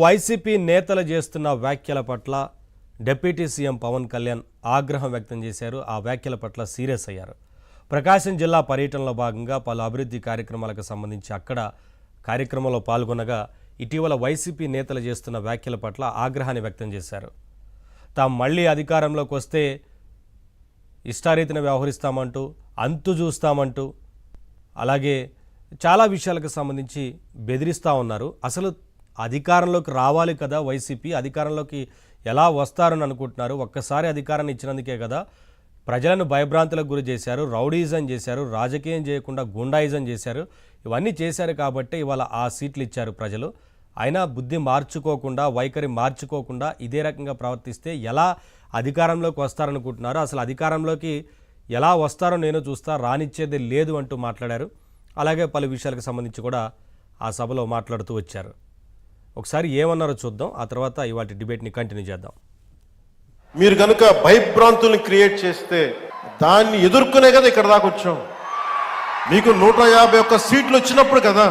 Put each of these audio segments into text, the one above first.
YCP నేతలు చేస్తున్న వ్యాఖ్యల పట్ల డిప్యూటీ సీఎం పవన్ కళ్యాణ్ ఆగ్రహం వ్యక్తం చేశారు. ఆ వ్యాఖ్యల పట్ల సీరియస్ అయ్యారు. ప్రకాశం జిల్లా పర్యటనలో భాగంగా పలు అభివృద్ధి కార్యక్రమాలకు సంబంధించి అక్కడ కార్యక్రమంలో పాల్గొనగా ఇటీవల వైసీపీ నేతలు చేస్తున్న వ్యాఖ్యల పట్ల ఆగ్రహాన్ని వ్యక్తం చేశారు. తాము మళ్ళీ అధికారంలోకి వస్తే ఇష్టారీతిన వ్యవహరిస్తామంటూ, అంతు చూస్తామంటూ, అలాగే చాలా విషయాలకు సంబంధించి బెదిరిస్తూ ఉన్నారు. అసలు అధికారంలోకి రావాలి కదా వైసీపీ, అధికారంలోకి ఎలా వస్తారని అనుకుంటున్నారు? ఒక్కసారి అధికారాన్ని ఇచ్చినందుకే కదా ప్రజలను భయభ్రాంతులకు గురి చేశారు, రౌడీజం చేశారు, రాజకీయం చేయకుండా గుండాయిజం చేశారు. ఇవన్నీ చేశారు కాబట్టి ఇవాళ ఆ సీట్లు ఇచ్చారు ప్రజలు. అయినా బుద్ధి మార్చుకోకుండా, వైఖరి మార్చుకోకుండా ఇదే రకంగా ప్రవర్తిస్తే ఎలా అధికారంలోకి వస్తారనుకుంటున్నారు? అసలు అధికారంలోకి ఎలా వస్తారో నేను చూస్తా, రానిచ్చేది లేదు అంటూ మాట్లాడారు. అలాగే పలు విషయాలకు సంబంధించి కూడా ఆ సభలో మాట్లాడుతూ వచ్చారు. ఒకసారి ఏమన్నారో చూద్దాం, ఆ తర్వాత ఇవాటి డిబేట్ని కంటిన్యూ చేద్దాం. మీరు కనుక భయభ్రాంతుల్ని క్రియేట్ చేస్తే దాన్ని ఎదుర్కొనే కదా ఇక్కడ దాకా వచ్చాం. మీకు 151 సీట్లు వచ్చినప్పుడు కదా,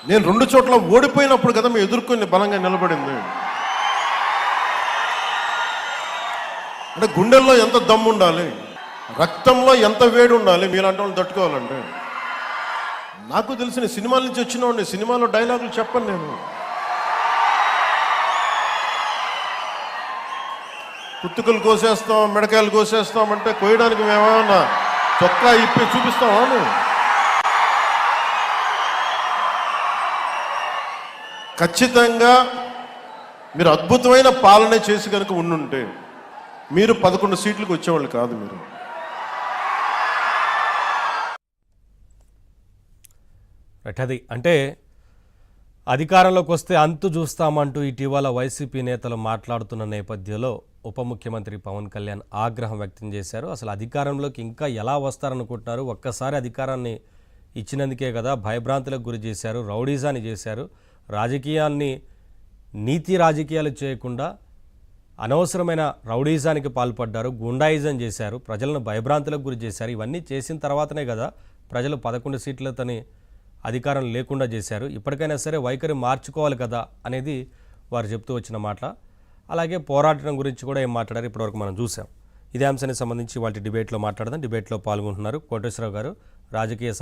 నేను 2 చోట్ల ఓడిపోయినప్పుడు కదా మేము ఎదుర్కొని బలంగా నిలబడింది. అంటే గుండెల్లో ఎంత దమ్ము ఉండాలి, రక్తంలో ఎంత వేడి ఉండాలి మీలాంటి వాళ్ళని తట్టుకోవాలంటే. నాకు తెలిసిన సినిమాల నుంచి వచ్చిన సినిమాలో డైలాగులు చెప్పను నేను. కుత్తుకలు కోసేస్తాం, మిడకాయలు కోసేస్తాం అంటే కోయడానికి మేమేమన్నా చొక్కా ఇప్పి చూపిస్తామా? ఖచ్చితంగా మీరు అద్భుతమైన పాలన చేసి కనుక ఉండుంటే మీరు 11 సీట్లకు వచ్చేవాళ్ళు కాదు. మీరు అది అంటే అధికారంలోకి వస్తే అంతు చూస్తామంటూ ఇటీవల వైసీపీ నేతలు మాట్లాడుతున్న నేపథ్యంలో ఉప ముఖ్యమంత్రి పవన్ కళ్యాణ్ ఆగ్రహం వ్యక్తం చేశారు. అసలు అధికారంలోకి ఇంకా ఎలా వస్తారనుకుంటున్నారు? ఒక్కసారి అధికారాన్ని ఇచ్చినందుకే కదా భయభ్రాంతులకు గురి చేశారు, రౌడీజాన్ని చేశారు, రాజకీయాన్ని నీతి రాజకీయాలు చేయకుండా అనవసరమైన రౌడీజానికి పాల్పడ్డారు, గుండాయిజం చేశారు, ప్రజలను భయభ్రాంతులకు గురి చేశారు. ఇవన్నీ చేసిన తర్వాతనే కదా ప్రజలు 11 సీట్లతోని అధికారం లేకుండా చేశారు. ఇప్పటికైనా సరే వైఖరి మార్చుకోవాలి కదా అనేది వారు చెప్తూ వచ్చిన మాట. అలాగే పోరాటం గురించి కూడా ఏం మాట్లాడారు ఇప్పటివరకు మనం చూసాం. ఇదే అంశానికి సంబంధించి వాటి డిబేట్లో మాట్లాడదాం. డిబేట్లో పాల్గొంటున్నారు కోటేశ్వరరావు గారు, రాజకీయ